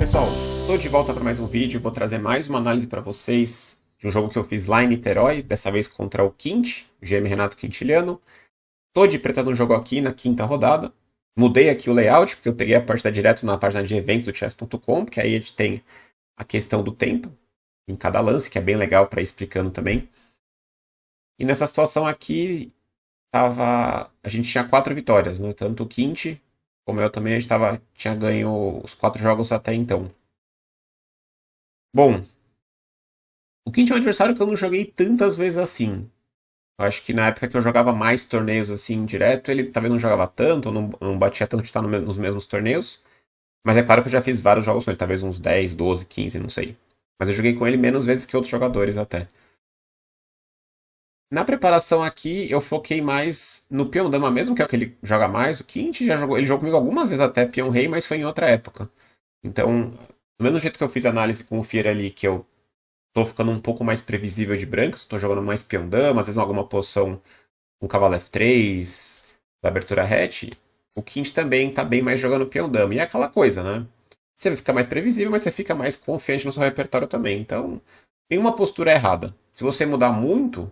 Pessoal, estou de volta para mais um vídeo. Vou trazer mais uma análise para vocês de um jogo que eu fiz lá em Niterói, dessa vez contra o Quint, GM Renato Quintiliano. Estou de trazer um jogo aqui na quinta rodada. Mudei aqui o layout, porque eu peguei a partida direto na página de eventos do chess.com, porque aí a gente tem a questão do tempo em cada lance, que é bem legal para ir explicando também. E nessa situação aqui, a gente tinha 4 vitórias, né? Tanto o Quint como eu também, a gente tinha ganho os 4 jogos até então. Bom, o Quint é um adversário que eu não joguei tantas vezes assim. Eu acho que na época que eu jogava mais torneios assim direto, ele talvez não jogava tanto, ou não batia tanto de estar nos mesmos torneios. Mas é claro que eu já fiz vários jogos com ele, talvez uns 10, 12, 15, não sei. Mas eu joguei com ele menos vezes que outros jogadores até. Na preparação aqui, eu foquei mais no peão dama mesmo, que é o que ele joga mais. O Quint já jogou, ele jogou comigo algumas vezes até peão rei, mas foi em outra época. Então, do mesmo jeito que eu fiz a análise com o Fier ali, que eu tô ficando um pouco mais previsível de brancos, tô jogando mais peão dama, às vezes alguma posição com cavalo F3, da abertura hatch, o Quint também tá bem mais jogando peão dama. E é aquela coisa, né? Você fica mais previsível, mas você fica mais confiante no seu repertório também. Então, nenhuma postura é errada. Se você mudar muito,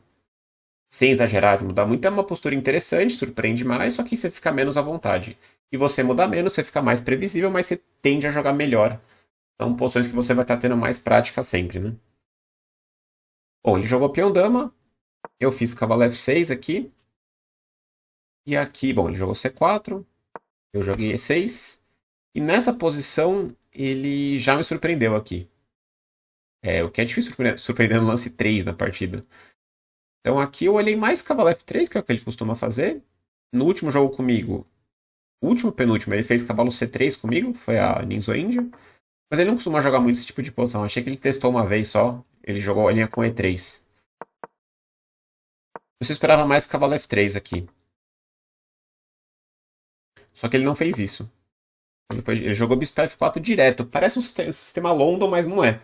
sem exagerar de mudar muito, é uma postura interessante, surpreende mais, só que você fica menos à vontade. E você mudar menos, você fica mais previsível, mas você tende a jogar melhor. São posições que você vai estar tendo mais prática sempre, né? Bom, ele jogou peão dama, eu fiz cavalo F6 aqui. E aqui, bom, ele jogou C4, eu joguei E6. E nessa posição, ele já me surpreendeu aqui. O que é difícil surpreender no lance 3 na partida. Então aqui eu olhei mais cavalo F3, que é o que ele costuma fazer. No último jogo comigo, último penúltimo, ele fez cavalo C3 comigo, foi a Ninzo Índia. Mas ele não costuma jogar muito esse tipo de posição. Achei que ele testou uma vez só. Ele jogou a linha com E3. Eu esperava mais cavalo F3 aqui. Só que ele não fez isso. Depois ele jogou bispo F4 direto. Parece um sistema London, mas não é.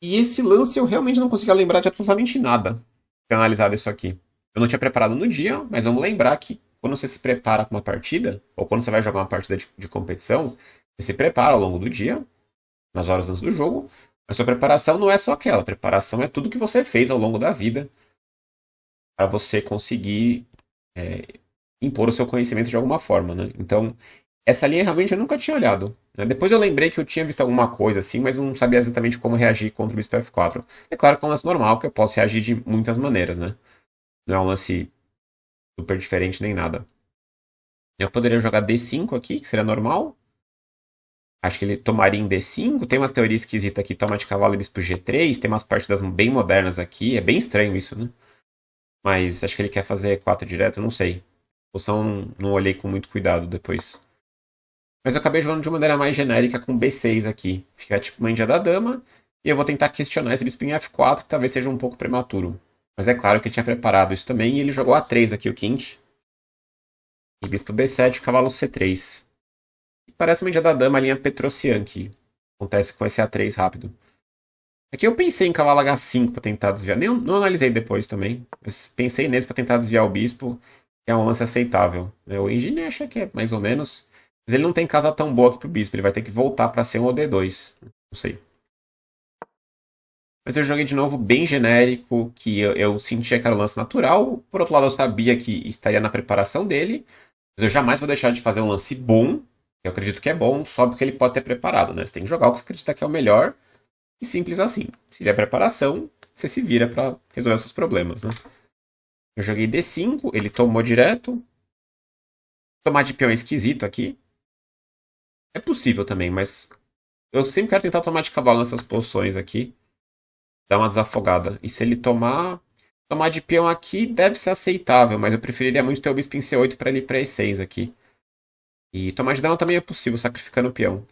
E esse lance eu realmente não conseguia lembrar de absolutamente nada. Ter analisado isso aqui. Eu não tinha preparado no dia, mas vamos lembrar que quando você se prepara para uma partida, ou quando você vai jogar uma partida de competição, você se prepara ao longo do dia, nas horas antes do jogo. A sua preparação não é só aquela. A preparação é tudo que você fez ao longo da vida para você conseguir impor o seu conhecimento de alguma forma, né? Então, essa linha realmente eu nunca tinha olhado. Né? Depois eu lembrei que eu tinha visto alguma coisa assim, mas não sabia exatamente como reagir contra o Bispo F4. É claro que é um lance normal, que eu posso reagir de muitas maneiras, né? Não é um lance super diferente nem nada. Eu poderia jogar D5 aqui, que seria normal. Acho que ele tomaria em D5. Tem uma teoria esquisita aqui, toma de cavalo e bispo G3. Tem umas partidas bem modernas aqui. É bem estranho isso, né? Mas acho que ele quer fazer E4 direto, não sei. A posição não olhei com muito cuidado depois. Mas eu acabei jogando de uma maneira mais genérica com B6 aqui. Fica tipo uma índia da dama. E eu vou tentar questionar esse bispo em F4, que talvez seja um pouco prematuro. Mas é claro que ele tinha preparado isso também. E ele jogou A3 aqui, o Quint. E bispo B7, cavalo C3. E parece uma índia da dama, a linha Petrosian, que acontece com esse A3 rápido. Aqui eu pensei em cavalo H5 para tentar desviar. Nem, não analisei depois também. Mas pensei nesse para tentar desviar o bispo. Que é um lance aceitável. O Engine acha que é mais ou menos. Mas ele não tem casa tão boa aqui pro bispo. Ele vai ter que voltar para C1 ou D2. Não sei. Mas eu joguei de novo bem genérico, que eu sentia que era um lance natural. Por outro lado, eu sabia que estaria na preparação dele. Mas eu jamais vou deixar de fazer um lance bom. Eu acredito que é bom, só porque ele pode ter preparado, né? Você tem que jogar o que você acredita que é o melhor. E simples assim. Se tiver preparação, você se vira para resolver seus problemas, né? Eu joguei D5, ele tomou direto. Tomar de peão é esquisito aqui. É possível também, mas eu sempre quero tentar tomar de cavalo nessas posições aqui. Dar uma desafogada. E se ele tomar de peão aqui deve ser aceitável, mas eu preferiria muito ter o bispo em C8 para ele ir para E6 aqui. E tomar de dama também é possível, sacrificando o peão.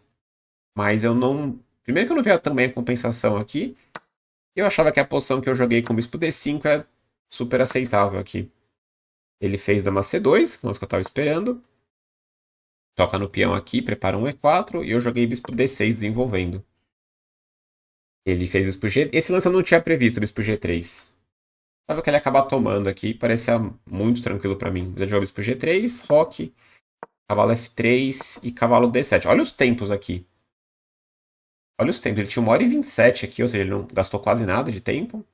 Mas eu não. Primeiro que eu não vejo também a compensação aqui. Eu achava que a posição que eu joguei com o bispo D5 é super aceitável aqui. Ele fez dama C2, que é o que eu estava esperando. Toca no peão aqui, prepara um E4 e eu joguei bispo D6 desenvolvendo. Ele fez bispo G. Esse lance eu não tinha previsto, bispo G3. Tava que ele ia acabar tomando aqui, parecia muito tranquilo para mim. Ele jogou bispo G3, roque, cavalo F3 e cavalo D7. Olha os tempos aqui. Olha os tempos. Ele tinha 1h27 aqui, ou seja, ele não gastou quase nada de tempo.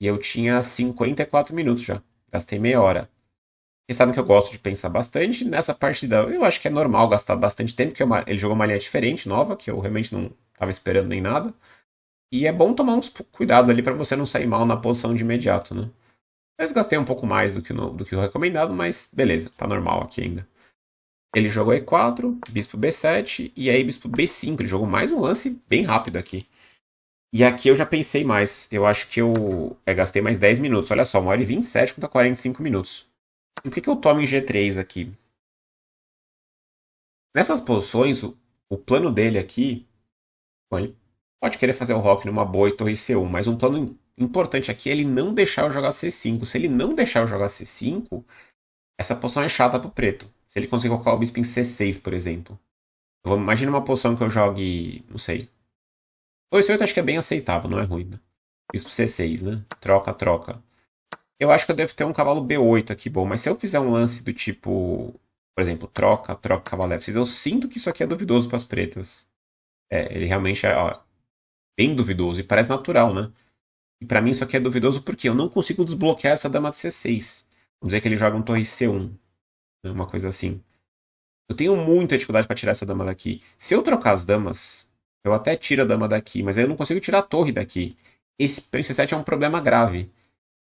E eu tinha 54 minutos já. Gastei meia hora. Vocês sabem que eu gosto de pensar bastante. Nessa partida, eu acho que é normal gastar bastante tempo, porque ele jogou uma linha diferente, nova, que eu realmente não estava esperando nem nada. E é bom tomar uns cuidados ali para você não sair mal na posição de imediato, né? Mas gastei um pouco mais do que o recomendado, mas beleza, tá normal aqui ainda. Ele jogou E4, bispo B7 e aí bispo B5. Ele jogou mais um lance bem rápido aqui. E aqui eu já pensei mais. Eu acho que eu gastei mais 10 minutos. Olha só, 1h27 contra 45 minutos. E por que eu tomo em G3 aqui? Nessas posições, o plano dele aqui. Bom, ele pode querer fazer o rock numa boa e torre C1, mas um plano importante aqui é ele não deixar eu jogar C5. Se ele não deixar eu jogar C5, essa posição é chata pro preto. Se ele conseguir colocar o bispo em C6, por exemplo. Imagina uma posição que eu jogue. Não sei. Torre C8 acho que é bem aceitável, não é ruim. Né? Bispo C6, né? Troca, troca. Eu acho que eu devo ter um cavalo B8 aqui bom, mas se eu fizer um lance do tipo, por exemplo, troca, troca, cavalo F6, eu sinto que isso aqui é duvidoso para as pretas. Ele realmente é bem duvidoso e parece natural, né? E para mim isso aqui é duvidoso porque eu não consigo desbloquear essa dama de C6. Vamos dizer que ele joga um torre C1, né? Uma coisa assim. Eu tenho muita dificuldade para tirar essa dama daqui. Se eu trocar as damas, eu até tiro a dama daqui, mas eu não consigo tirar a torre daqui. Esse peão em C7 é um problema grave.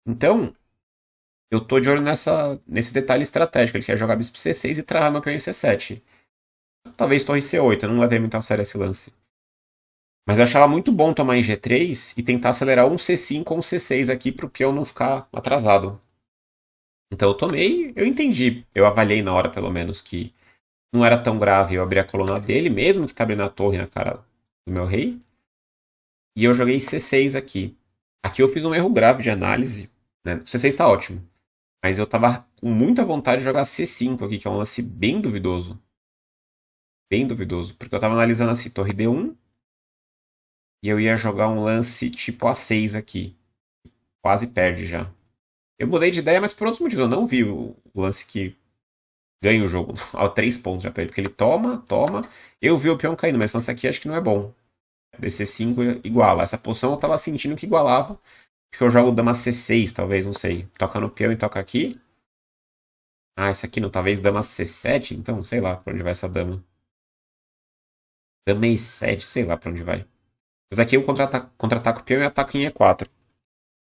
Então, eu tô de olho nesse detalhe estratégico. Ele quer jogar bispo C6 e travar meu peão em C7. Talvez torre C8, eu não levei muito a sério esse lance. Mas eu achava muito bom tomar em G3 e tentar acelerar um C5 ou um C6 aqui pro peão não ficar atrasado. Então eu tomei, eu entendi. Eu avaliei na hora, pelo menos, que não era tão grave eu abrir a coluna dele, mesmo que tá abrindo a torre na cara do meu rei. E eu joguei C6 aqui. Aqui eu fiz um erro grave de análise. Né? C6 tá ótimo. Mas eu tava com muita vontade de jogar C5 aqui, que é um lance bem duvidoso. Bem duvidoso. Porque eu tava analisando assim, torre D1. E eu ia jogar um lance tipo A6 aqui. Quase perde já. Eu mudei de ideia, mas por outros motivos. Eu não vi o lance que ganha o jogo. A 3 pontos já pra ele. Porque ele toma, toma. Eu vi o peão caindo, mas esse lance aqui acho que não é bom. DC5 iguala. Essa posição eu tava sentindo que igualava. Porque eu jogo dama C6, talvez, não sei. Toca no peão e toca aqui. Ah, esse aqui não, talvez dama C7, então, sei lá pra onde vai essa dama. Dama E7, sei lá pra onde vai. Mas aqui eu contra-ataco o peão e ataco em E4.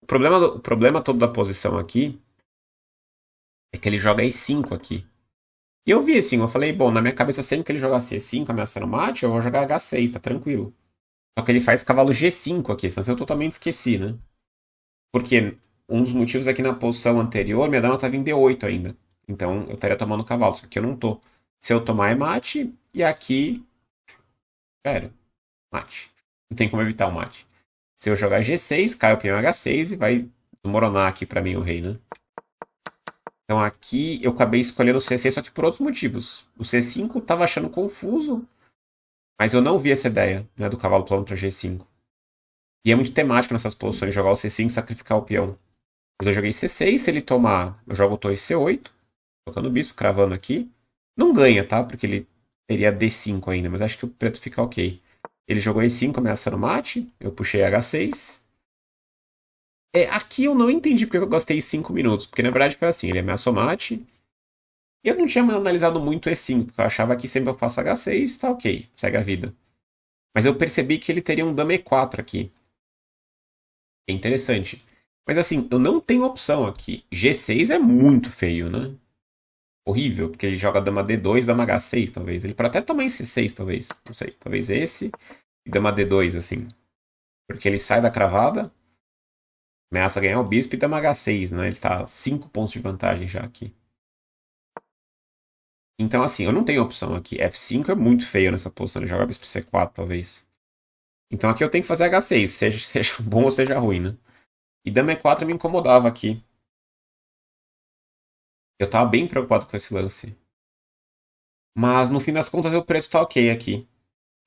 O problema todo da posição aqui é que ele joga E5 aqui. E eu vi assim, eu falei, bom, na minha cabeça sempre que ele jogasse E5 ameaçando mate, eu vou jogar H6, tá tranquilo. Só que ele faz cavalo G5 aqui, senão eu totalmente esqueci, né? Porque um dos motivos é que na posição anterior, minha dama tava em D8 ainda. Então eu estaria tomando cavalo, só que eu não tô. Se eu tomar é mate, e aqui. Pera, mate. Não tem como evitar o mate. Se eu jogar G6, cai o peão H6 e vai desmoronar aqui pra mim o rei, né? Então aqui eu acabei escolhendo o C6, só que por outros motivos. O C5 eu tava achando confuso, mas eu não vi essa ideia, né, do cavalo plano pra G5. E é muito temático nessas posições, jogar o C5 e sacrificar o peão. Mas eu joguei C6, se ele tomar, eu jogo o torre C8, tocando o bispo, cravando aqui. Não ganha, tá? Porque ele teria D5 ainda, mas acho que o preto fica ok. Ele jogou E5 ameaçando mate, eu puxei H6. Aqui eu não entendi porque eu gastei 5 minutos, porque na verdade foi assim, ele ameaçou mate. E eu não tinha analisado muito E5, porque eu achava que sempre eu faço H6, tá ok, segue a vida. Mas eu percebi que ele teria um dama E4 aqui. É interessante. Mas assim, eu não tenho opção aqui. G6 é muito feio, né? Horrível, porque ele joga dama D2, dama H6, talvez. Ele pode até tomar em C6, talvez. Não sei, talvez esse e dama D2, assim. Porque ele sai da cravada, ameaça ganhar o bispo e dama H6, né? Ele tá 5 pontos de vantagem já aqui. Então, assim, eu não tenho opção aqui. F5 é muito feio nessa posição. Ele joga bispo C4, talvez. Então aqui eu tenho que fazer H6, seja bom ou seja ruim, né? E dama E4 me incomodava aqui. Eu tava bem preocupado com esse lance. Mas no fim das contas o preto tá ok aqui.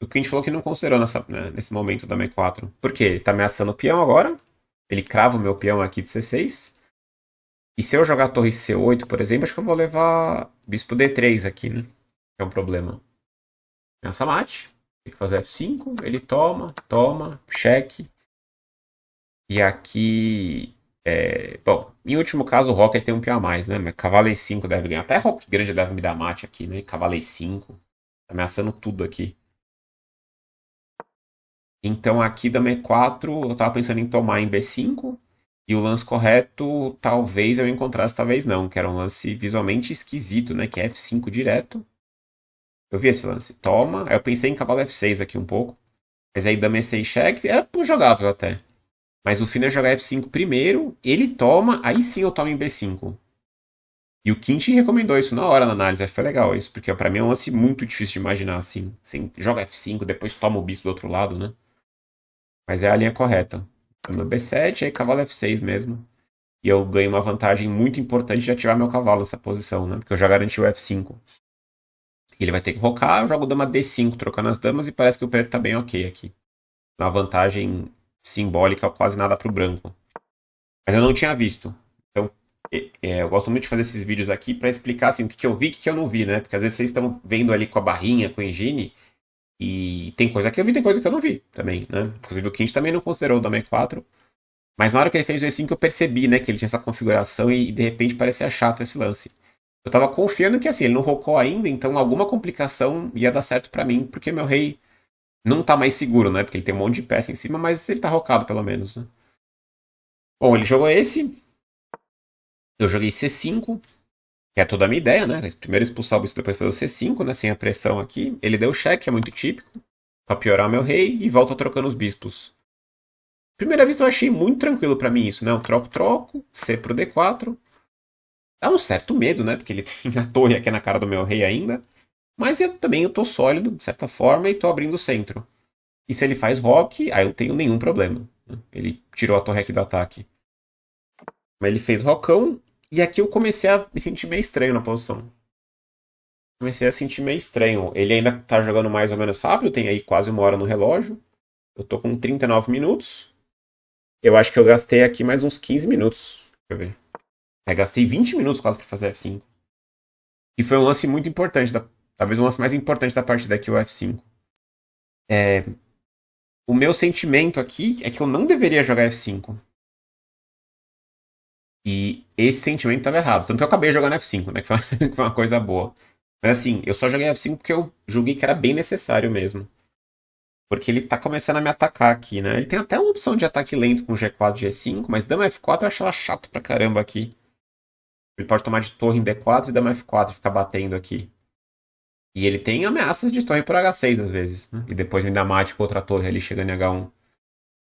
O que a gente falou que não considerou nesse momento da M4. Por quê? Ele tá ameaçando o peão agora. Ele crava o meu peão aqui de C6. E se eu jogar a torre C8, por exemplo, acho que eu vou levar bispo D3 aqui, né? É um problema. Ameaça mate. Tem que fazer F5, ele toma, cheque. E aqui. Bom, em último caso, o Rock ele tem um peão a mais, né? Mas cavalo E5 deve ganhar. Até Rock grande deve me dar mate aqui, né? Cavalo E5. Tá ameaçando tudo aqui. Então aqui dama E4, eu tava pensando em tomar em B5. E o lance correto, talvez eu encontrasse, talvez não. Que era um lance visualmente esquisito, né? Que é F5 direto. Eu vi esse lance. Toma. Aí eu pensei em cavalo F6 aqui um pouco. Mas aí dama E6 cheque. Era jogável até. Mas o fino é jogar F5 primeiro, ele toma, aí sim eu tomo em B5. E o Kinch recomendou isso na hora na análise, foi legal isso, porque pra mim é um lance muito difícil de imaginar assim. Assim joga F5, depois toma o bispo do outro lado, né? Mas é a linha correta. No B7, aí cavalo F6 mesmo. E eu ganho uma vantagem muito importante de ativar meu cavalo nessa posição, né? Porque eu já garanti o F5. Ele vai ter que rocar, eu jogo dama D5, trocando as damas, e parece que o preto tá bem ok aqui. Uma vantagem simbólica, quase nada pro branco. Mas eu não tinha visto. Então, eu gosto muito de fazer esses vídeos aqui para explicar assim, o que, que eu vi e o que, que eu não vi, né? Porque às vezes vocês estão vendo ali com a barrinha, com a engine, e tem coisa que eu vi, tem coisa que eu não vi também, né? Inclusive o Kinch também não considerou o Dama E4. Mas na hora que ele fez o E5 eu percebi, né, que ele tinha essa configuração e de repente parecia chato esse lance. Eu tava confiando que assim, ele não rocou ainda, então alguma complicação ia dar certo para mim, porque meu rei não tá mais seguro, né? Porque ele tem um monte de peça em cima, mas ele tá rocado pelo menos, né? Bom, ele jogou esse, eu joguei C5, que é toda a minha ideia, né? Primeiro expulsar o bispo, depois fazer o C5, né? Sem a pressão aqui. Ele deu cheque, é muito típico. Pra piorar meu rei e volta trocando os bispos. Primeira vista eu achei muito tranquilo pra mim isso, né? Eu troco, C pro D4. Dá um certo medo, né? Porque ele tem a torre aqui na cara do meu rei ainda. Mas eu tô sólido, de certa forma, e tô abrindo o centro. E se ele faz rock, aí eu não tenho nenhum problema, né? Ele tirou a torre aqui do ataque. Mas ele fez rockão, e aqui eu comecei a me sentir meio estranho na posição. Comecei a sentir meio estranho. Ele ainda tá jogando mais ou menos rápido, tem aí quase uma hora no relógio. Eu tô com 39 minutos. Eu acho que eu gastei aqui mais uns 15 minutos. Deixa eu ver. Gastei 20 minutos quase pra fazer F5. E foi um lance muito importante, talvez o lance mais importante da partida aqui, o F5. É, o meu sentimento aqui é que eu não deveria jogar F5. E esse sentimento estava errado. Tanto que eu acabei jogando F5, né? Que foi, que foi uma coisa boa. Mas assim, eu só joguei F5 porque eu julguei que era bem necessário mesmo. Porque ele tá começando a me atacar aqui, né? Ele tem até uma opção de ataque lento com G4 e G5, mas dama F4 eu acho ela chato pra caramba aqui. Ele pode tomar de torre em D4 e dama F4 e ficar batendo aqui. E ele tem ameaças de torre por H6 às vezes, né? E depois me dá mate com outra torre ali chegando em H1.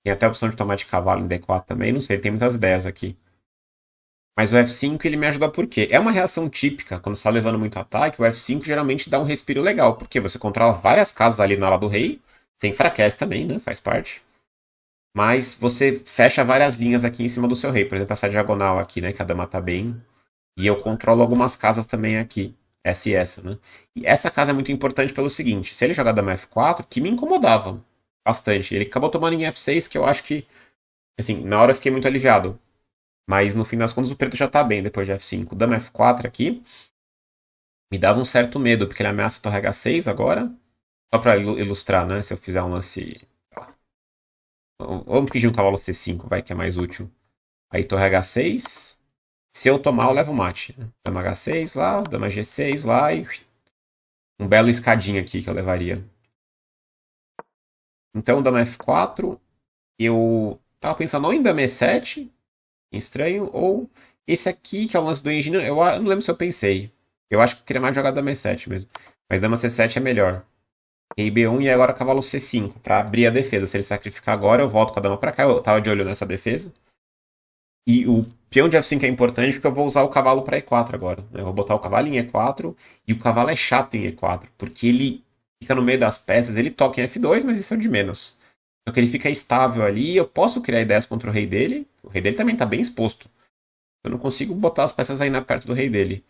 Tem até a opção de tomar de cavalo em D4 também, não sei, tem muitas ideias aqui. Mas o F5 ele me ajuda por quê? É uma reação típica, quando você está levando muito ataque, o F5 geralmente dá um respiro legal, porque você controla várias casas ali na ala do rei, você enfraquece também, né? Faz parte. Mas você fecha várias linhas aqui em cima do seu rei, por exemplo, essa diagonal aqui, né? Que a dama tá bem. E eu controlo algumas casas também aqui. Essa e essa, né? E essa casa é muito importante pelo seguinte: se ele jogar dama F4, que me incomodava bastante. Ele acabou tomando em F6, que eu acho que, assim, na hora eu fiquei muito aliviado. Mas no fim das contas o preto já tá bem depois de F5. Dama F4 aqui me dava um certo medo, porque ele ameaça torre H6 agora. Só pra ilustrar, né? Se eu fizer um lance. Vamos pedir um cavalo C5, vai, que é mais útil. Aí torre H6. Se eu tomar, eu levo mate. Dama H6 lá, dama G6 lá e. Um belo escadinho aqui que eu levaria. Então, dama F4. Eu tava pensando ou em dama E7, estranho, ou esse aqui, que é o lance do engenheiro, eu não lembro se eu pensei. Eu acho que eu queria mais jogar dama E7 mesmo. Mas dama C7 é melhor. Rei B1 e agora cavalo C5, pra abrir a defesa. Se ele sacrificar agora, eu volto com a dama pra cá. Eu tava de olho nessa defesa. E o peão de F5 é importante porque eu vou usar o cavalo pra E4 agora, né? Eu vou botar o cavalo em E4 e o cavalo é chato em E4, porque ele fica no meio das peças, ele toca em F2, mas isso é o de menos. Só que ele fica estável ali, eu posso criar ideias contra o rei dele também tá bem exposto. Eu não consigo botar as peças ainda perto do rei dele.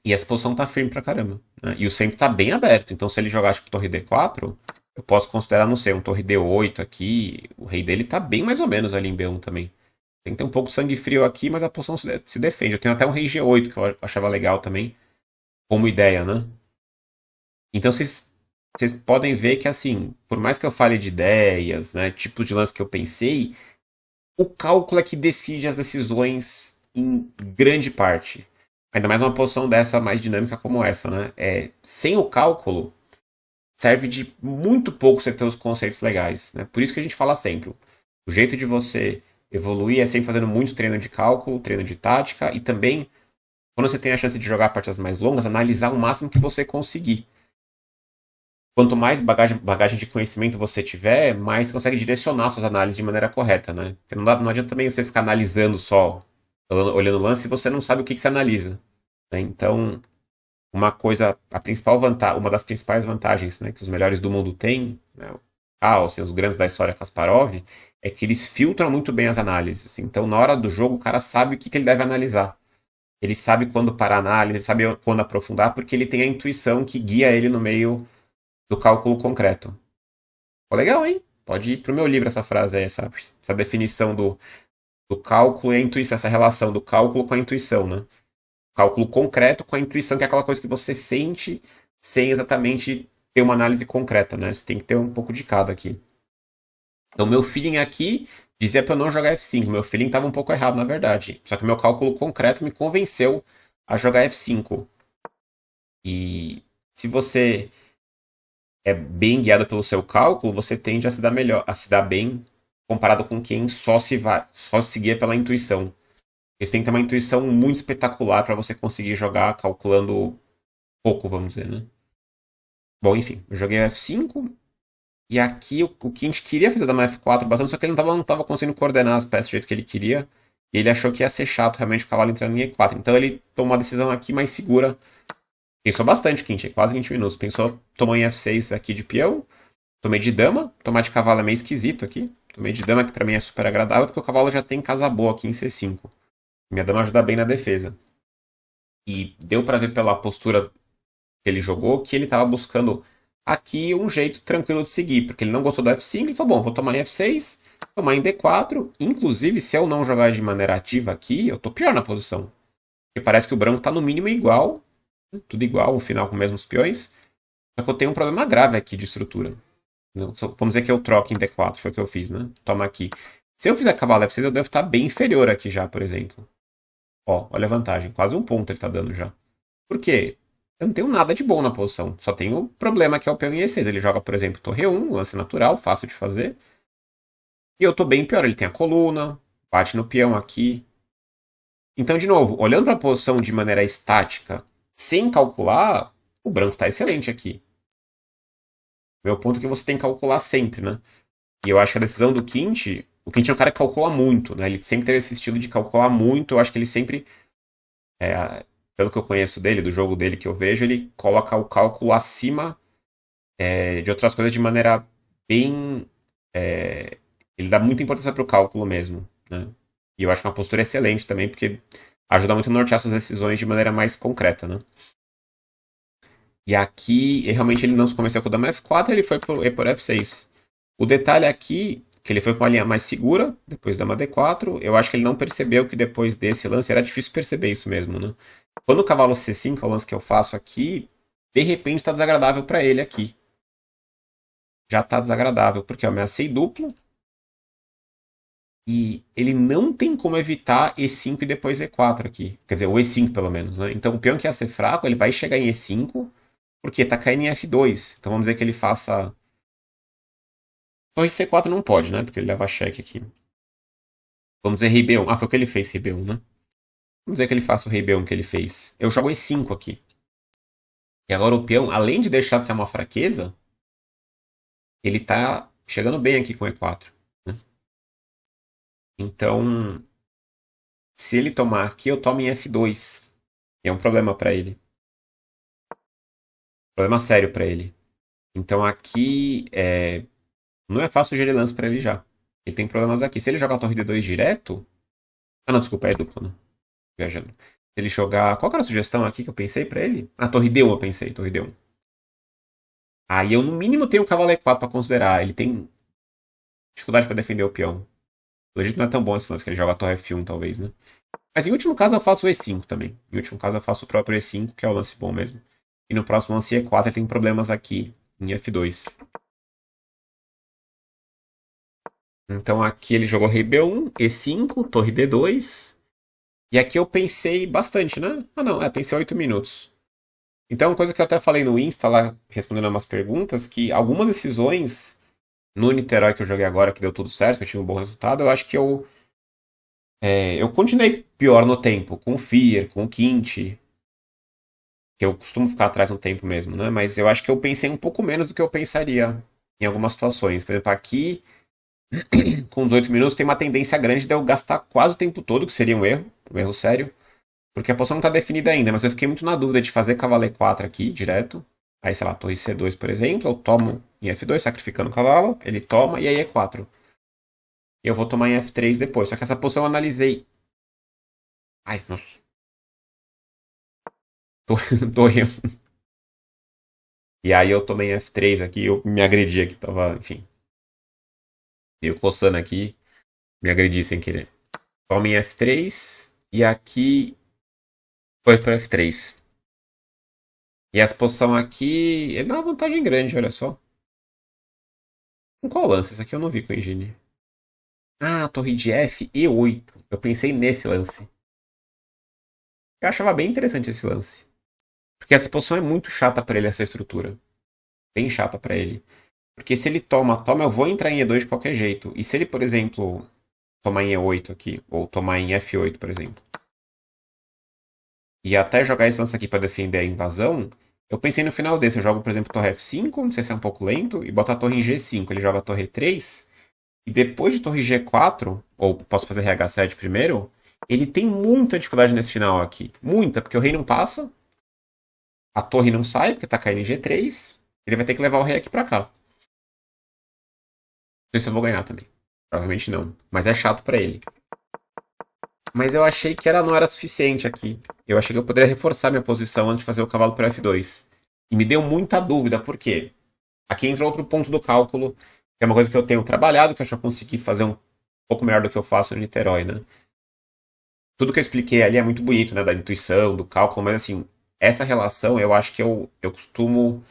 E essa posição tá firme pra caramba, né? E o centro tá bem aberto, então se ele jogar tipo torre D4, eu posso considerar, não sei, um torre D8 aqui. O rei dele tá bem mais ou menos ali em B1 também. Tem que ter um pouco de sangue frio aqui, mas a posição se defende. Eu tenho até um rei G8 que eu achava legal também, como ideia, né? Então vocês vocês podem ver que, assim, por mais que eu fale de ideias, né, tipos de lance que eu pensei, o cálculo é que decide as decisões em grande parte. Ainda mais uma posição dessa mais dinâmica como essa, né? Sem o cálculo, serve de muito pouco você ter os conceitos legais, né? Por isso que a gente fala sempre. O jeito de você evoluir é sempre fazendo muito treino de cálculo, treino de tática e também, quando você tem a chance de jogar partidas mais longas, analisar o máximo que você conseguir. Quanto mais bagagem de conhecimento você tiver, mais você consegue direcionar suas análises de maneira correta, né? Porque não adianta também você ficar analisando só, olhando o lance, e você não sabe o que você analisa, né? Então, uma das principais vantagens, né, que os melhores do mundo têm, né, assim, os grandes da história Kasparov, é que eles filtram muito bem as análises. Então, na hora do jogo, o cara sabe o que ele deve analisar. Ele sabe quando parar a análise, ele sabe quando aprofundar, porque ele tem a intuição que guia ele no meio do cálculo concreto. Pô, legal, hein? Pode ir pro meu livro essa frase aí, essa definição do cálculo e a intuição, essa relação do cálculo com a intuição, né? Cálculo concreto com a intuição, que é aquela coisa que você sente sem exatamente ter uma análise concreta, né? Você tem que ter um pouco de cada aqui. Então, meu feeling aqui dizia para eu não jogar F5. Meu feeling estava um pouco errado, na verdade. Só que meu cálculo concreto me convenceu a jogar F5. E se você é bem guiado pelo seu cálculo, você tende a se dar melhor, a se dar bem comparado com quem só se guia pela intuição. Eles têm que ter uma intuição muito espetacular para você conseguir jogar calculando pouco, vamos dizer, né? Bom, enfim, eu joguei F5 e aqui o que a gente queria fazer dama F4 bastante, só que ele não tava conseguindo coordenar as peças do jeito que ele queria. E ele achou que ia ser chato realmente o cavalo entrando em E4. Então ele tomou uma decisão aqui mais segura. Pensou bastante, Quinte, quase 20 minutos. Pensou, tomou em F6 aqui de peão. Tomei de dama. Tomar de cavalo é meio esquisito aqui. Tomei de dama, que pra mim é super agradável, porque o cavalo já tem casa boa aqui em C5. Minha dama ajuda bem na defesa. E deu pra ver pela postura que ele jogou que ele tava buscando aqui um jeito tranquilo de seguir, porque ele não gostou do F5, ele falou, bom, vou tomar em F6, tomar em D4, inclusive se eu não jogar de maneira ativa aqui, eu tô pior na posição. Porque parece que o branco tá no mínimo igual, né, tudo igual, no final com os mesmos peões, só que eu tenho um problema grave aqui de estrutura. Vamos dizer que eu troco em D4, foi o que eu fiz, né? Toma aqui. Se eu fizer cavalo F6, eu devo estar bem inferior aqui já, por exemplo. Ó, olha a vantagem, quase um ponto ele tá dando já. Por quê? Eu não tenho nada de bom na posição. Só tenho o problema que é o peão em E6. Ele joga, por exemplo, torre 1, lance natural, fácil de fazer. E eu tô bem pior. Ele tem a coluna, bate no peão aqui. Então, de novo, olhando para a posição de maneira estática, sem calcular, o branco tá excelente aqui. Meu ponto é que você tem que calcular sempre, né? E eu acho que a decisão do Quinte, o Quinte é um cara que calcula muito, né? Ele sempre teve esse estilo de calcular muito. Eu acho que ele sempre pelo que eu conheço dele, do jogo dele que eu vejo, ele coloca o cálculo acima de outras coisas de maneira bem. Ele dá muita importância para o cálculo mesmo, né? E eu acho que é uma postura excelente também, porque ajuda muito a nortear suas decisões de maneira mais concreta, né? E aqui, realmente, ele não se convenceu com o dama F4, ele foi por F6. O detalhe aqui, que ele foi com uma linha mais segura, depois dama D4, eu acho que ele não percebeu que depois desse lance, era difícil perceber isso mesmo, né? Quando o cavalo C5 é o lance que eu faço aqui, de repente está desagradável para ele aqui. Já está desagradável, porque eu ameacei duplo. E ele não tem como evitar E5 e depois E4 aqui. Quer dizer, o E5 pelo menos, né? Então o peão que ia ser fraco, ele vai chegar em E5, porque tá caindo em F2. Então vamos dizer que ele faça... Torre C4 não pode, né? Porque ele leva cheque aqui. Vamos dizer rei B1. Ah, foi o que ele fez, rei B1, né? Vamos dizer que ele faça o rei B1 que ele fez. Eu jogo E5 aqui. E agora o peão, além de deixar de ser uma fraqueza, ele tá chegando bem aqui com E4. Né? Então, se ele tomar aqui, eu tomo em F2. E é um problema para ele. Problema sério para ele. Então aqui não é fácil gerir lance para ele já. Ele tem problemas aqui. Se ele jogar a torre D2 direto... Ah, não, desculpa, é duplo, né? Viajando. Se ele jogar... Qual que era a sugestão aqui que eu pensei para ele? Ah, torre D1 eu pensei, torre D1. Aí eu, no mínimo, tenho o cavalo E4 para considerar. Ele tem dificuldade para defender o peão. O Egito não é tão bom esse lance que ele joga a torre F1, talvez, né? Mas em último caso eu faço o E5 também. Em último caso eu faço o próprio E5, que é o lance bom mesmo. E no próximo lance E4 ele tem problemas aqui em F2. Então aqui ele jogou rei B1, E5, torre D2. E aqui eu pensei bastante, né? Ah não, pensei 8 minutos. Então, uma coisa que eu até falei no Insta lá, respondendo umas perguntas, que algumas decisões no Niterói que eu joguei agora, que deu tudo certo, que eu tive um bom resultado, eu acho que eu continuei pior no tempo, com o Fear, com o Quinte, que eu costumo ficar atrás no tempo mesmo, né? Mas eu acho que eu pensei um pouco menos do que eu pensaria em algumas situações. Por exemplo, aqui, com os 8 minutos, tem uma tendência grande de eu gastar quase o tempo todo, que seria um erro sério, porque a posição não está definida ainda, mas eu fiquei muito na dúvida de fazer cavalo E4 aqui, direto. Aí, sei lá, torre C2, por exemplo, eu tomo em F2, sacrificando o cavalo, ele toma, e aí E4. E eu vou tomar em F3 depois. Só que essa posição eu analisei. Ai, nossa. Torre. E aí eu tomei em F3 aqui, eu me agredi aqui, tava, enfim. Eu coçando aqui, me agredi sem querer. Toma em F3, e aqui foi para F3. E essa posição aqui, ele dá uma vantagem grande, olha só. Com qual lance? Esse aqui eu não vi com o Engine. Ah, torre de F E8. Eu pensei nesse lance. Eu achava bem interessante esse lance. Porque essa posição é muito chata pra ele, essa estrutura. Bem chata pra ele. Porque se ele toma, eu vou entrar em E2 de qualquer jeito. E se ele, por exemplo, tomar em E8 aqui, ou tomar em F8, por exemplo, e até jogar esse lance aqui pra defender a invasão, eu pensei no final desse. Eu jogo, por exemplo, torre F5, não sei se é um pouco lento, e boto a torre em G5. Ele joga a torre E3, e depois de torre G4, ou posso fazer RH7 primeiro, ele tem muita dificuldade nesse final aqui. Muita, porque o rei não passa, a torre não sai, porque tá caindo em G3, ele vai ter que levar o rei aqui pra cá. Não sei se eu vou ganhar também. Provavelmente não. Mas é chato pra ele. Mas eu achei que não era suficiente aqui. Eu achei que eu poderia reforçar minha posição antes de fazer o cavalo para F2. E me deu muita dúvida, por quê? Aqui entra outro ponto do cálculo, que é uma coisa que eu tenho trabalhado, que eu já consegui fazer um pouco melhor do que eu faço no Niterói, né? Tudo que eu expliquei ali é muito bonito, né? Da intuição, do cálculo, mas assim, essa relação eu acho que eu costumo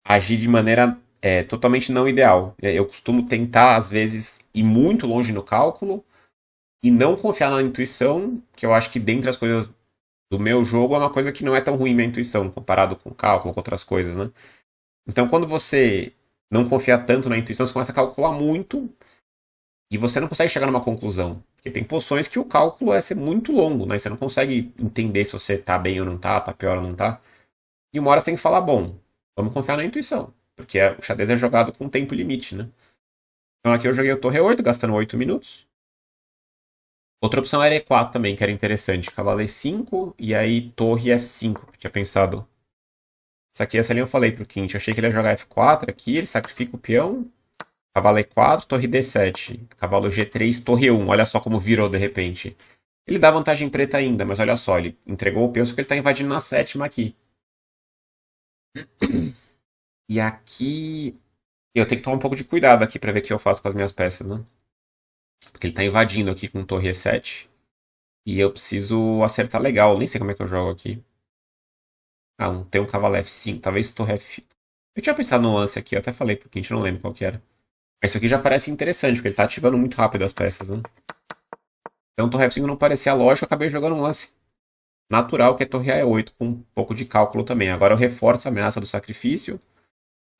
agir de maneira totalmente não ideal. Eu costumo tentar, às vezes, ir muito longe no cálculo e não confiar na intuição, que eu acho que dentre as coisas do meu jogo é uma coisa que não é tão ruim minha intuição, comparado com o cálculo, com outras coisas, né? Então, quando você não confia tanto na intuição, você começa a calcular muito e você não consegue chegar numa conclusão. Porque tem posições que o cálculo é ser muito longo, né? Você não consegue entender se você tá bem ou não tá pior ou não tá. E uma hora você tem que falar, bom, vamos confiar na intuição. Porque o xadrez é jogado com tempo limite, né? Então aqui eu joguei o torre 8, gastando 8 minutos. Outra opção era E4 também, que era interessante. Cavalo E5 e aí torre F5, que eu tinha pensado. Essa linha eu falei pro Quint. Eu achei que ele ia jogar F4 aqui, ele sacrifica o peão. Cavalo E4, torre D7. Cavalo G3, torre E1. Olha só como virou de repente. Ele dá vantagem preta ainda, mas olha só, ele entregou o peão, só que ele tá invadindo na sétima aqui. E aqui. Eu tenho que tomar um pouco de cuidado aqui pra ver o que eu faço com as minhas peças, né? Porque ele tá invadindo aqui com torre E7. E eu preciso acertar legal. Eu nem sei como é que eu jogo aqui. Ah, tem um cavalo F5. Talvez torre F. Eu tinha pensado no lance aqui, eu até falei pro Quint, não lembro qual que era. Isso aqui já parece interessante, porque ele tá ativando muito rápido as peças, né? Então torre F5 não parecia lógico, eu acabei jogando um lance natural, que é torre E8, com um pouco de cálculo também. Agora eu reforço a ameaça do sacrifício,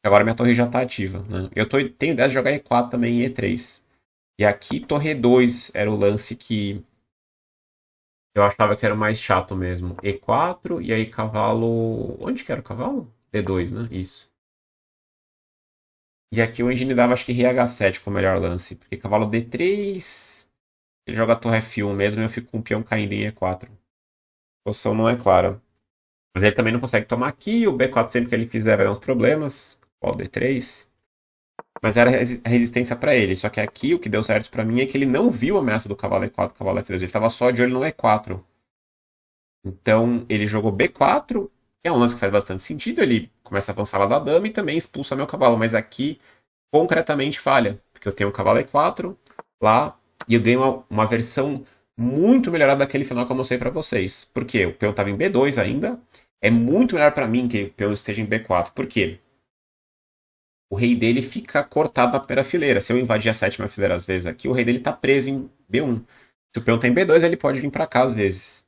agora minha torre já tá ativa, né? Tenho ideia de jogar E4 também em E3. E aqui torre E2 era o lance que eu achava que era o mais chato mesmo. E4 e aí cavalo. Onde que era o cavalo? D2, né? Isso. E aqui o Engine dava acho que rei H7 como melhor lance. Porque cavalo D3. Ele joga a torre F1 mesmo e eu fico com o peão caindo em E4. A posição não é clara. Mas ele também não consegue tomar aqui. O B4 sempre que ele fizer vai dar uns problemas. Ó, o D3. Mas era a resistência pra ele. Só que aqui o que deu certo pra mim é que ele não viu a ameaça do cavalo E4 e cavalo F3. Ele tava só de olho no E4. Então ele jogou B4, que é um lance que faz bastante sentido. Ele começa a avançar lá da dama e também expulsa meu cavalo. Mas aqui, concretamente, falha. Porque eu tenho o cavalo E4 lá e eu ganho uma versão muito melhorada daquele final que eu mostrei pra vocês. Por quê? O peão tava em B2 ainda. É muito melhor pra mim que o peão esteja em B4. Por quê? O rei dele fica cortado na primeira fileira. Se eu invadir a sétima fileira às vezes aqui, o rei dele tá preso em B1. Se o peão tem B2, ele pode vir pra cá às vezes.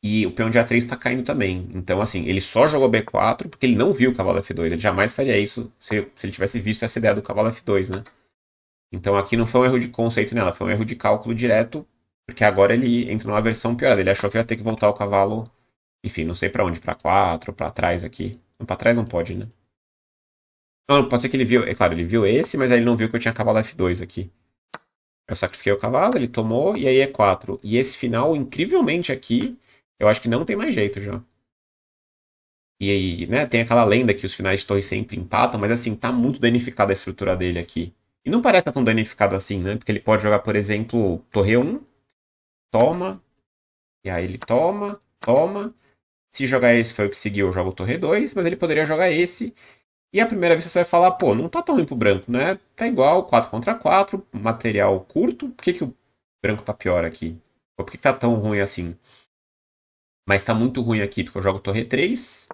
E o peão de A3 tá caindo também. Então, assim, ele só jogou B4 porque ele não viu o cavalo F2. Ele jamais faria isso se ele tivesse visto essa ideia do cavalo F2, né? Então aqui não foi um erro de conceito nela, foi um erro de cálculo direto, porque agora ele entra numa versão piorada. Ele achou que ia ter que voltar o cavalo, enfim, não sei pra onde, pra 4, pra trás aqui. Não, pra trás não pode, né? Não, pode ser que ele viu, é claro, ele viu esse, mas aí ele não viu que eu tinha cavalo F2 aqui. Eu sacrifiquei o cavalo, ele tomou, e aí é 4. E esse final, incrivelmente aqui, eu acho que não tem mais jeito já. E aí, né, tem aquela lenda que os finais de torre sempre empatam, mas assim, tá muito danificada a estrutura dele aqui. E não parece estar tão danificado assim, né? Porque ele pode jogar, por exemplo, torre 1, toma, e aí ele toma, toma. Se jogar esse foi o que seguiu, eu jogo torre 2, mas ele poderia jogar esse. E à primeira vista você vai falar, pô, não tá tão ruim pro branco, né? Tá igual, 4 contra 4, material curto. Por que, que o branco tá pior aqui? Ou por que, que tá tão ruim assim? Mas tá muito ruim aqui, porque eu jogo torre 3.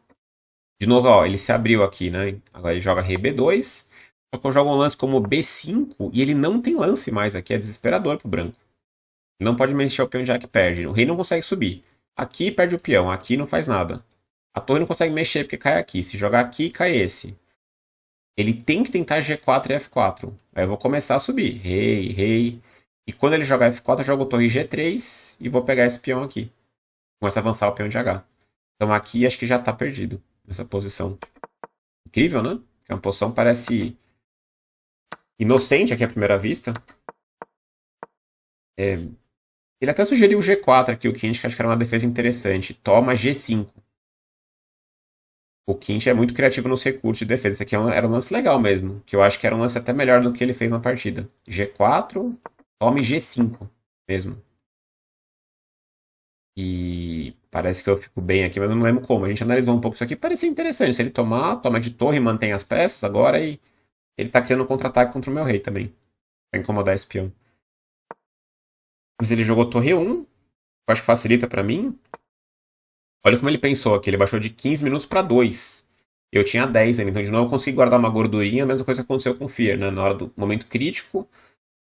De novo, ó, ele se abriu aqui, né? Agora ele joga rei B2. Só que eu jogo um lance como B5 e ele não tem lance mais aqui. É desesperador pro branco. Não pode mexer o peão de que perde. O rei não consegue subir. Aqui perde o peão, aqui não faz nada. A torre não consegue mexer porque cai aqui. Se jogar aqui, cai esse. Ele tem que tentar G4 e F4. Aí eu vou começar a subir. Rei, rei. E quando ele jogar F4, eu jogo torre G3 e vou pegar esse peão aqui. Começa a avançar o peão de H. Então aqui acho que já tá perdido. Nessa posição. Incrível, né? É uma posição que parece inocente aqui à primeira vista. É, ele até sugeriu o G4 aqui, o Quinte, que acho que era uma defesa interessante. Toma G5. O Quinte é muito criativo nos recursos de defesa. Esse aqui era um lance legal mesmo. Que eu acho que era um lance até melhor do que ele fez na partida. G4, tome G5 mesmo. E parece que eu fico bem aqui, mas eu não lembro como. A gente analisou um pouco isso aqui, parecia interessante. Se ele tomar, toma de torre, mantém as peças agora e ele tá criando um contra-ataque contra o meu rei também. Pra incomodar esse peão. Mas ele jogou torre 1, eu acho que facilita pra mim. Olha como ele pensou aqui, ele baixou de 15 minutos pra 2. Eu tinha 10 ainda, então de novo eu consegui guardar uma gordurinha, a mesma coisa que aconteceu com o Fear, né? Na hora do momento crítico,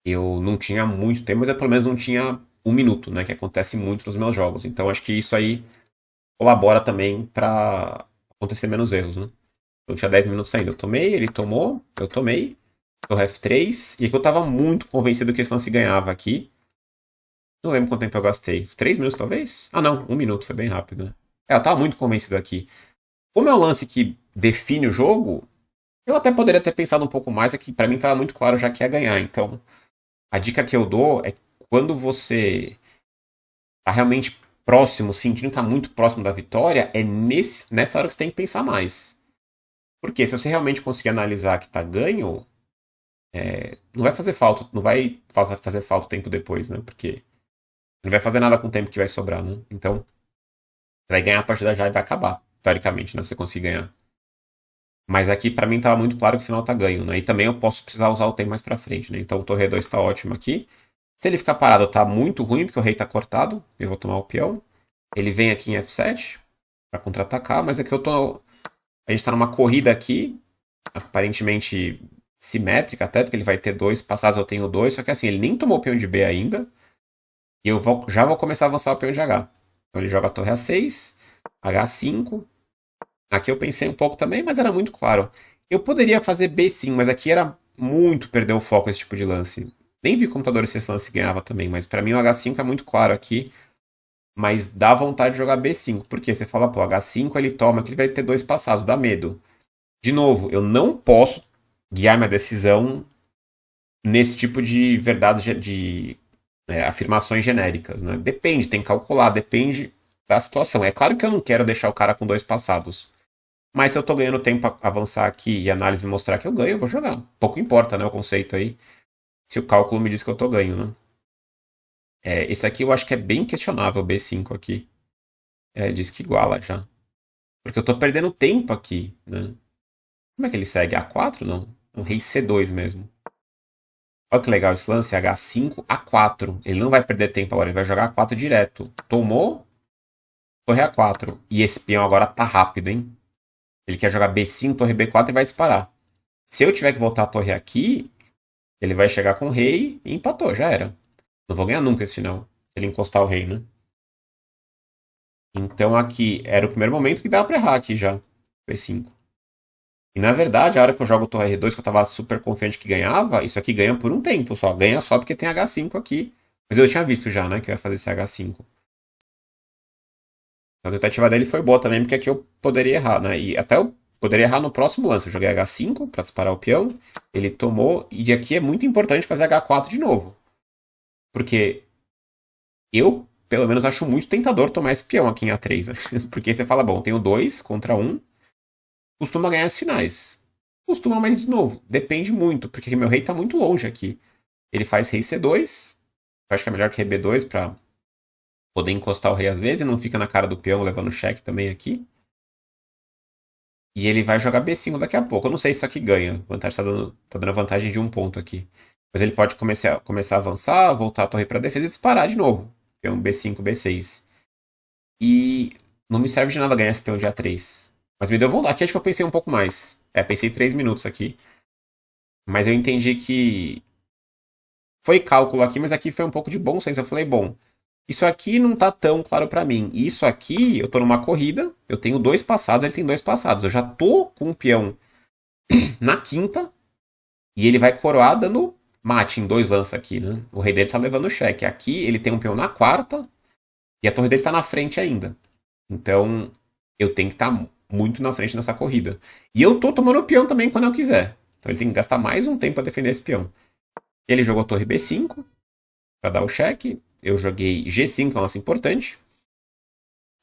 eu não tinha muito tempo, mas eu pelo menos não tinha um minuto, né? Que acontece muito nos meus jogos. Então acho que isso aí colabora também pra acontecer menos erros, né? Eu tinha 10 minutos ainda. Eu tomei, ele tomou, eu tomei. Torre F3. E aqui eu tava muito convencido que esse lance ganhava aqui. Não lembro quanto tempo eu gastei. 3 minutos, talvez? Ah, não. 1 minuto. Foi bem rápido, né? É, eu tava muito convencido aqui. Como é um lance que define o jogo, eu até poderia ter pensado um pouco mais. Aqui, pra mim tava muito claro já que ia ganhar. Então, a dica que eu dou é que quando você tá realmente próximo, sentindo que tá muito próximo da vitória, é nessa hora que você tem que pensar mais. Porque se você realmente conseguir analisar que tá ganho, não vai fazer falta, não vai fazer falta tempo depois, né? Porque não vai fazer nada com o tempo que vai sobrar, né? Então, você vai ganhar a partida já e vai acabar, teoricamente, né? Se você conseguir ganhar. Mas aqui, pra mim, tava muito claro que o final tá ganho, né? E também eu posso precisar usar o tempo mais pra frente, né? Então, o torre 2 tá ótimo aqui. Se ele ficar parado, tá muito ruim, porque o rei tá cortado. Eu vou tomar o peão. Ele vem aqui em F7 pra contra-atacar, mas aqui eu tô. A gente tá numa corrida aqui, aparentemente simétrica até, porque ele vai ter 2 passados, eu tenho 2. Só que assim, ele nem tomou o peão de B ainda. E já vou começar a avançar o peão de H. Então ele joga a torre A6, H5. Aqui eu pensei um pouco também, mas era muito claro. Eu poderia fazer B sim, mas aqui era muito perder o foco esse tipo de lance. Nem vi computador se esse lance ganhava também, mas pra mim o H5 é muito claro aqui. Mas dá vontade de jogar B5, porque você fala, pô, H5 ele toma, que ele vai ter 2 passados, dá medo. De novo, eu não posso guiar minha decisão nesse tipo de verdades afirmações genéricas, né? Depende, tem que calcular, depende da situação. É claro que eu não quero deixar o cara com 2 passados. Mas se eu tô ganhando tempo pra avançar aqui e a análise me mostrar que eu ganho, eu vou jogar. Pouco importa, né, o conceito aí. Se o cálculo me diz que eu tô ganho, né? Esse aqui eu acho que é bem questionável, o B5 aqui. Diz que iguala já. Porque eu tô perdendo tempo aqui, né? Como é que ele segue? A4? Não. Um rei C2 mesmo. Olha que legal esse lance, H5, A4. Ele não vai perder tempo agora, ele vai jogar A4 direto. Tomou, Torre A4. E esse peão agora tá rápido, hein? Ele quer jogar B5, torre B4 e vai disparar. Se eu tiver que voltar a torre aqui, ele vai chegar com o rei e empatou, já era. Não vou ganhar nunca esse final. Se ele encostar o rei, né? Então aqui era o primeiro momento que dava pra errar aqui já. B5. E na verdade, a hora que eu jogo torre R2, que eu tava super confiante que ganhava, isso aqui ganha por um tempo só. Ganha só porque tem H5 aqui. Mas eu tinha visto já, né, que eu ia fazer esse H5. A tentativa dele foi boa também, porque aqui eu poderia errar, né? E até eu poderia errar no próximo lance. Eu joguei H5 para disparar o peão, ele tomou, e aqui é muito importante fazer H4 de novo. Porque eu, pelo menos, acho muito tentador tomar esse peão aqui em A3. Né? Porque você fala, bom, tenho 2 contra 1, costuma ganhar as finais. Costuma, mas de novo, depende muito, porque meu rei tá muito longe aqui. Ele faz rei C2, eu acho que é melhor que rei B2 para poder encostar o rei às vezes, e não fica na cara do peão levando cheque também aqui. E ele vai jogar B5 daqui a pouco. Eu não sei se isso aqui ganha. Vantagem tá dando vantagem de um ponto aqui. Mas ele pode começar a avançar, voltar a torre para defesa e disparar de novo. Peão B5, B6. E não me serve de nada ganhar esse peão de A3. Mas me deu vontade. Aqui acho que eu pensei um pouco mais. Pensei 3 minutos aqui. Mas eu entendi que foi cálculo aqui, mas aqui foi um pouco de bom senso. Eu falei, bom, isso aqui não tá tão claro para mim. E isso aqui, eu tô numa corrida, eu tenho 2 passados, ele tem 2 passados. Eu já tô com um peão na quinta e ele vai coroar dando mate em 2 lances aqui, né? O rei dele tá levando o cheque. Aqui ele tem um peão na quarta e a torre dele tá na frente ainda. Então eu tenho que estar muito na frente nessa corrida. E eu tô tomando o peão também quando eu quiser. Então ele tem que gastar mais um tempo para defender esse peão. Ele jogou torre B5 para dar o cheque. Eu joguei G5, é um lance importante.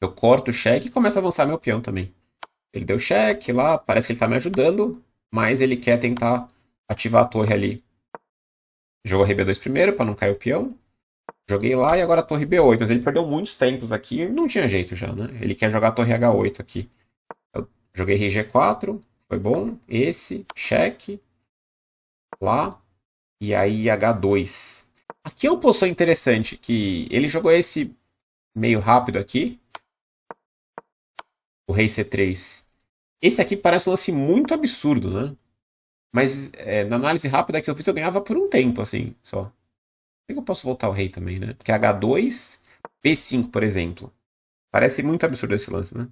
Eu corto o cheque e começo a avançar meu peão também. Ele deu cheque lá, parece que ele tá me ajudando, mas ele quer tentar ativar a torre ali. Jogou rei B2 primeiro, para não cair o peão. Joguei lá e agora a torre B8, mas ele perdeu muitos tempos aqui, não tinha jeito já, né? Ele quer jogar a torre H8 aqui. Eu joguei rei G4, foi bom. Esse, cheque, lá, e aí H2. Aqui é uma posição interessante, que ele jogou esse meio rápido aqui, o rei C3. Esse aqui parece um lance muito absurdo, né? Mas na análise rápida que eu fiz, eu ganhava por um tempo, assim, só. Por que eu posso voltar o rei também, né? Porque H2, B5, por exemplo. Parece muito absurdo esse lance, né?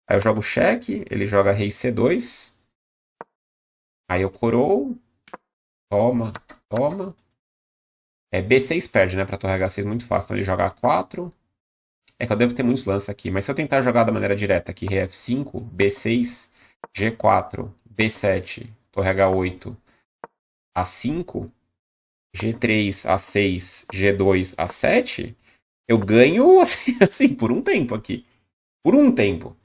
Aí eu jogo cheque, ele joga rei C2. Aí eu coroo. Toma, toma. B6 perde, né? Pra torre H6 muito fácil. Então ele joga A4. É que eu devo ter muitos lances aqui. Mas se eu tentar jogar da maneira direta aqui, rei F5, B6, G4, B7, torre H8, A5, G3, A6, G2, A7, eu ganho assim, por um tempo aqui. Por um tempo.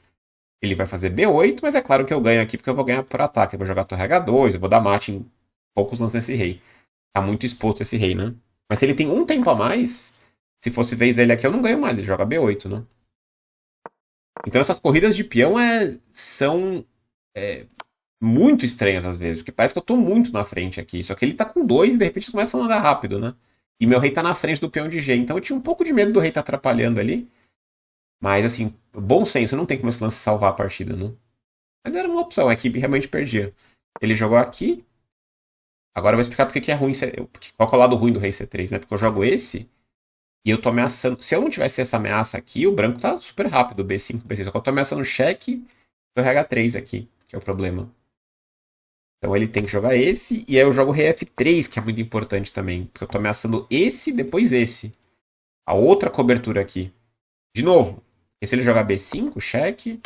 Ele vai fazer B8, mas é claro que eu ganho aqui porque eu vou ganhar por ataque. Eu vou jogar torre H2, eu vou dar mate em poucos lances nesse rei. Tá muito exposto esse rei, né? Mas se ele tem um tempo a mais, se fosse vez dele aqui, eu não ganho mais. Ele joga B8, né? Então essas corridas de peão são muito estranhas às vezes, porque parece que eu tô muito na frente aqui. Só que ele tá com 2 e de repente começa a andar rápido, né? E meu rei tá na frente do peão de G. Então eu tinha um pouco de medo do rei tá atrapalhando ali. Mas assim, bom senso, não tem como esse lance salvar a partida, né? Mas era uma opção, a equipe realmente perdia. Ele jogou aqui. Agora eu vou explicar porque que é ruim. Qual que é o lado ruim do rei C3, né? Porque eu jogo esse e eu tô ameaçando. Se eu não tivesse essa ameaça aqui, o branco tá super rápido, B5, B6. Só que eu tô ameaçando cheque do H3 aqui, que é o problema. Então ele tem que jogar esse, e aí eu jogo o rei F3, que é muito importante também. Porque eu tô ameaçando esse, depois esse. A outra cobertura aqui. De novo, e se ele jogar B5, cheque,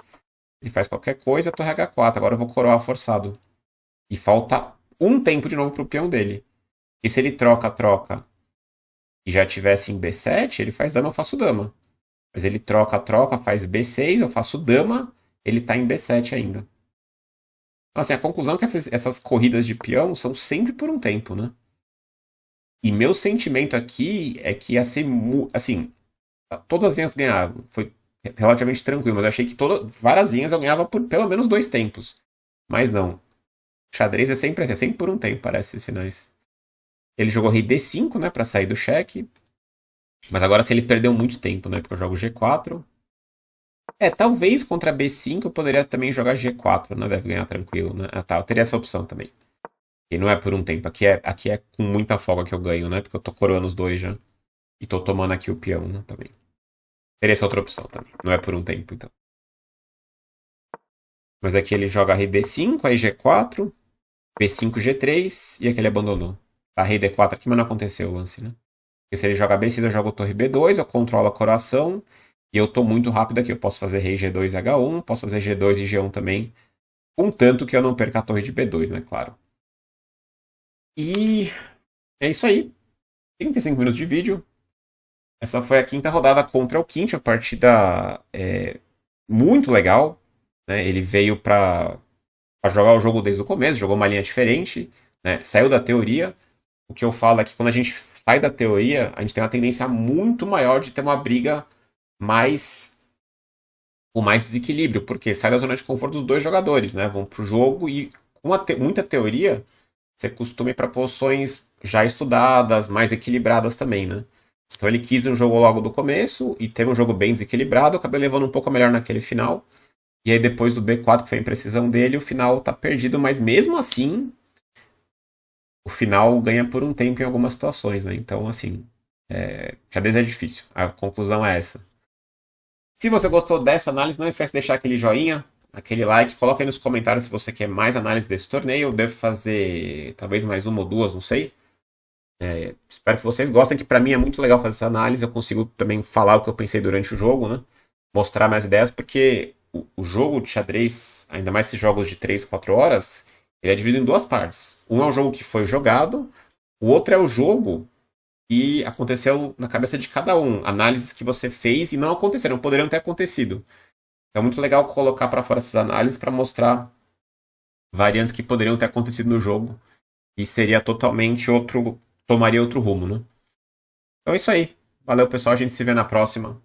ele faz qualquer coisa, torre H4. Agora eu vou coroar forçado. E falta um tempo de novo pro peão dele. E se ele troca, e já tivesse em B7, ele faz dama, eu faço dama. Mas ele troca, faz B6, eu faço dama, ele tá em B7 ainda. Então, assim, a conclusão é que essas corridas de peão são sempre por um tempo, né? E meu sentimento aqui é que ia ser, assim, todas as linhas ganhavam. Foi relativamente tranquilo, mas eu achei que várias linhas eu ganhava por pelo menos 2 tempos. Mas não. Xadrez é sempre assim, é sempre por um tempo, parece, esses finais. Ele jogou rei D5, né, pra sair do cheque. Mas agora sim ele perdeu muito tempo, né, porque eu jogo G4. Talvez contra B5 eu poderia também jogar G4, né? Deve ganhar tranquilo, né? Ah, tá, eu teria essa opção também. E não é por um tempo, aqui é com muita folga que eu ganho, né? Porque eu tô coroando os dois já. E tô tomando aqui o peão, né, também. Teria essa outra opção também. Não é por um tempo, então. Mas aqui ele joga rei D5, aí G4, B5, G3, e aqui ele abandonou. Tá, rei D4 aqui, mas não aconteceu o lance, né? Porque se ele joga B6, eu jogo torre B2, eu controlo a coroação, e eu tô muito rápido aqui. Eu posso fazer rei G2 H1, posso fazer G2 e G1 também, contanto que eu não perca a torre de B2, né, claro. E é isso aí. 35 minutos de vídeo. Essa foi a quinta rodada contra o Quinte, a partida muito legal. Né? Ele veio para jogar o jogo desde o começo, jogou uma linha diferente, né? Saiu da teoria. O que eu falo é que quando a gente sai da teoria, a gente tem uma tendência muito maior de ter uma briga mais com mais desequilíbrio, porque sai da zona de conforto dos dois jogadores, né? Vão pro jogo e com muita teoria, você costuma ir para posições já estudadas, mais equilibradas também, né? Então ele quis um jogo logo do começo e teve um jogo bem desequilibrado, eu acabei levando um pouco melhor naquele final. E aí depois do B4, que foi a imprecisão dele, o final tá perdido, mas mesmo assim, o final ganha por um tempo em algumas situações, né? Então, assim, xadrez é difícil. A conclusão é essa. Se você gostou dessa análise, não esquece de deixar aquele joinha, aquele like, coloca aí nos comentários se você quer mais análise desse torneio. Eu devo fazer talvez mais uma ou duas, não sei. Espero que vocês gostem, que pra mim é muito legal fazer essa análise. Eu consigo também falar o que eu pensei durante o jogo, né? Mostrar minhas ideias, porque o jogo de xadrez, ainda mais esses jogos de 3, 4 horas, ele é dividido em duas partes. Um é o jogo que foi jogado, o outro é o jogo que aconteceu na cabeça de cada um. Análises que você fez e não aconteceram, poderiam ter acontecido. Então é muito legal colocar para fora essas análises para mostrar variantes que poderiam ter acontecido no jogo e seria totalmente outro, tomaria outro rumo, né? Então é isso aí. Valeu, pessoal. A gente se vê na próxima.